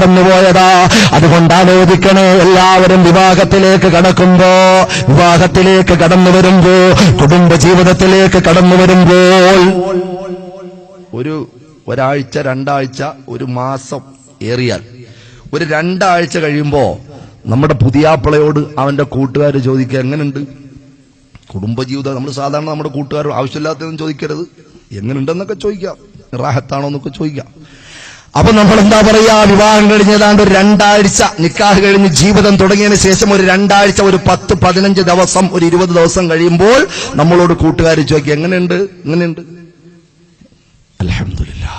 പോയതാ. അതുകൊണ്ട് ആലോചിക്കണേ, എല്ലാവരും വിവാഹത്തിലേക്ക് കടന്നു വരുമ്പോ, കുടുംബ ജീവിതത്തിലേക്ക് കടന്നു വരുമ്പോൾ ഒരാഴ്ച, രണ്ടാഴ്ച, ഒരു മാസം ഏറിയാൽ ഒരു 2 ആഴ്ച കഴിയുമ്പോ നമ്മുടെ പുതിയാപ്പിളയോട് അവന്റെ കൂട്ടുകാർ ചോദിക്കുക, എങ്ങനെയുണ്ട് കുടുംബജീവിതം? നമ്മൾ സാധാരണ നമ്മുടെ കൂട്ടുകാർ ആവശ്യമില്ലാത്തതൊന്നും ചോദിക്കരുത്, എങ്ങനെയുണ്ടെന്നൊക്കെ ചോദിക്കാം, റാഹത്താണോ എന്നൊക്കെ ചോദിക്കാം. അപ്പൊ നമ്മൾ എന്താ പറയാ, വിവാഹം കഴിഞ്ഞതാണ്ട് ഒരു 2 ആഴ്ച, നിക്കാഹ് കഴിഞ്ഞ് ജീവിതം തുടങ്ങിയതിന് ശേഷം ഒരു 2 ആഴ്ച, ഒരു 10-15 ദിവസം, ഒരു 20 ദിവസം കഴിയുമ്പോൾ നമ്മളോട് കൂട്ടുകാർ ചോദിക്കുക, എങ്ങനെയുണ്ട്? അൽഹംദുലില്ലാ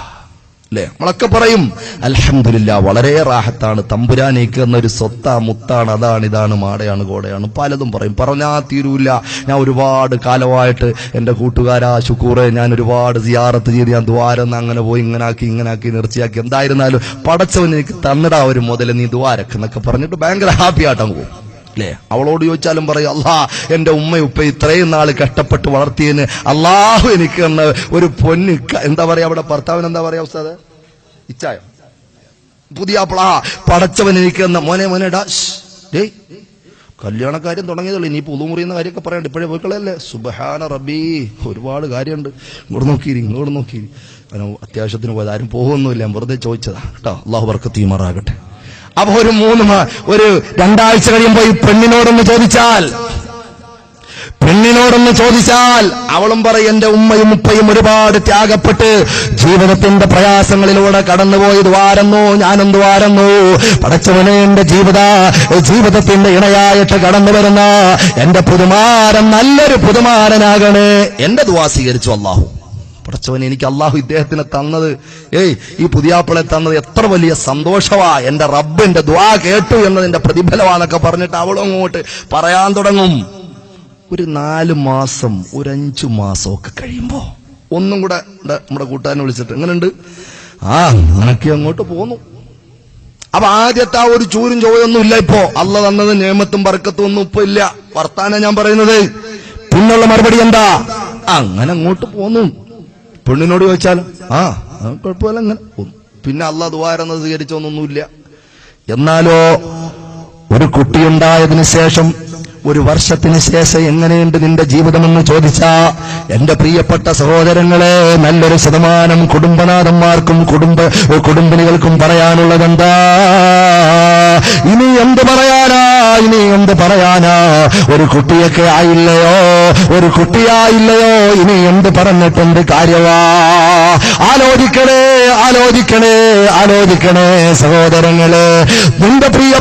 അല്ലേ? നമ്മളൊക്കെ പറയും അൽഹംദുലില്ലാ, വളരെ റാഹത്താണ്, തമ്പുരാനേക്ക് എന്നൊരു സ്വത്താ, മുത്താണ്, അതാണ്, ഇതാണ്, മാടയാണ്, കോടയാണ്, പലതും പറയും. പറഞ്ഞാ തീരൂല. ഞാൻ ഒരുപാട് കാലമായിട്ട് എന്റെ കൂട്ടുകാരാ ശുക്കൂറെ, ഞാൻ ഒരുപാട് സിയാറത്ത് ചെയ്ത്, ഞാൻ ദ്വാരന്ന് അങ്ങനെ പോയി, ഇങ്ങനാക്കി നിർച്ചയാക്കി, എന്തായിരുന്നാലും പടച്ചവൻ എനിക്ക് തന്നിടാ ഒരു മുതൽ, നീ ദ്വാരക്കെന്നൊക്കെ പറഞ്ഞിട്ട് ഭയങ്കര ഹാപ്പി ആയിട്ടങ്ങ് പോകും അല്ലേ? അവളോട് ചോദിച്ചാലും പറയും, അല്ലാ, എന്റെ ഉമ്മ ഉപ്പ ഇത്രയും നാൾ കഷ്ടപ്പെട്ട് വളർത്തിയതിന് അള്ളാഹു എനിക്ക് എന്ന ഒരു പൊന്ന്, എന്താ പറയാ അവിടെ ഭർത്താവിന് എന്താ പറയാ ഉസ്താദ്, ഇച്ചായോ, പുതിയ പടച്ചവൻ എനിക്ക് എന്ന മോനെടാ, കല്യാണക്കാര്യം തുടങ്ങിയതുള്ളൂ, ഇനി പുതുമുറിയുന്ന കാര്യമൊക്കെ പറയണ്ട, ഇപ്പോഴേ പോയിക്കളല്ലേ. സുബ്ഹാന റബ്ബി, ഒരുപാട് കാര്യമുണ്ട്, ഇങ്ങോട്ട് നോക്കി അത്യാവശ്യത്തിന് പോയത്, ആരും പോകുന്നില്ല, ഞാൻ വെറുതെ ചോദിച്ചതാ കേട്ടോ. അള്ളാഹു ബർക്കത്ത് ചെയ്യുമാറാകട്ടെ. അപ്പൊ ഒരു 2 ആഴ്ച കഴിയുമ്പോ ഈ പെണ്ണിനോടൊന്ന് ചോദിച്ചാൽ അവളും പറയും, എന്റെ ഉമ്മയും ഉപ്പയും ഒരുപാട് ത്യാഗപ്പെട്ട് ജീവിതത്തിന്റെ പ്രയാസങ്ങളിലൂടെ കടന്നുപോയി, ദ്വാരന്നു, ഞാനും ദ്വാരന്നു, പടച്ചവനെ എന്റെ ജീവിതത്തിന്റെ ഇണയായിട്ട് കടന്നു വരുന്ന എന്റെ പുതുമാരൻ നല്ലൊരു പുതുമാരനാകണേ, എന്റെ ദുആ സ്വീകരിച്ചു അല്ലാഹു. പടച്ചവനെ, എനിക്ക് അള്ളാഹു ഇദ്ദേഹത്തിനെ തന്നത്, ഈ പുതിയാപ്പിളെ തന്നത് എത്ര വലിയ സന്തോഷവാ, എന്റെ റബ്ബ് എന്റെ ദുആ കേട്ടു എന്നതിന്റെ പ്രതിഫലമാണെന്നൊക്കെ പറഞ്ഞിട്ട് അവളും അങ്ങോട്ട് പറയാൻ തുടങ്ങും. ഒരു 4 മാസം, ഒരു 5 മാസം ഒക്കെ കഴിയുമ്പോ ഒന്നും കൂടെ നമ്മുടെ കൂട്ടുകാരനെ വിളിച്ചിട്ട്, എങ്ങനെയുണ്ട്? അങ്ങനൊക്കെ അങ്ങോട്ട് പോന്നു. അപ്പൊ ആദ്യത്തെ ആ ഒരു ചൂരും ചോയൊന്നും ഇല്ല. ഇപ്പോ അള്ള തന്നത് നിയമത്തും ബർക്കത്തും ഒന്നും ഇപ്പൊ ഇല്ല. വർത്താനം ഞാൻ പറയുന്നത്. പിന്നുള്ള മറുപടി എന്താ? അങ്ങനെ അങ്ങോട്ട് പോന്നു. പെണ്ണിനോട് ചോദിച്ചാൽ കുഴപ്പമില്ല, അങ്ങനെ പോന്നു. പിന്നെ അള്ള ദ്വാരം സ്വീകരിച്ചൊന്നൊന്നുമില്ല. എന്നാലോ ഒരു കുട്ടിയുണ്ടായതിനു ശേഷം, 1 വർഷത്തിന് ശേഷം എങ്ങനെയുണ്ട് നിന്റെ ജീവിതമെന്ന് ചോദിച്ചാ, എന്റെ പ്രിയപ്പെട്ട സഹോദരങ്ങളെ, നല്ലൊരു ശതമാനം കുടുംബനാഥന്മാർക്കും കുടുംബിനികൾക്കും പറയാനുള്ളതെന്താ? ഇനി എന്ത് പറയാനാ? ഒരു കുട്ടിയൊക്കെ ആയില്ലയോ, ഒരു കുട്ടിയായില്ലയോ, ഇനി എന്ത് പറഞ്ഞിട്ടുണ്ട് കാര്യവാ? ആലോചിക്കണേ സഹോദരങ്ങളെ, നിന്റെ പ്രിയ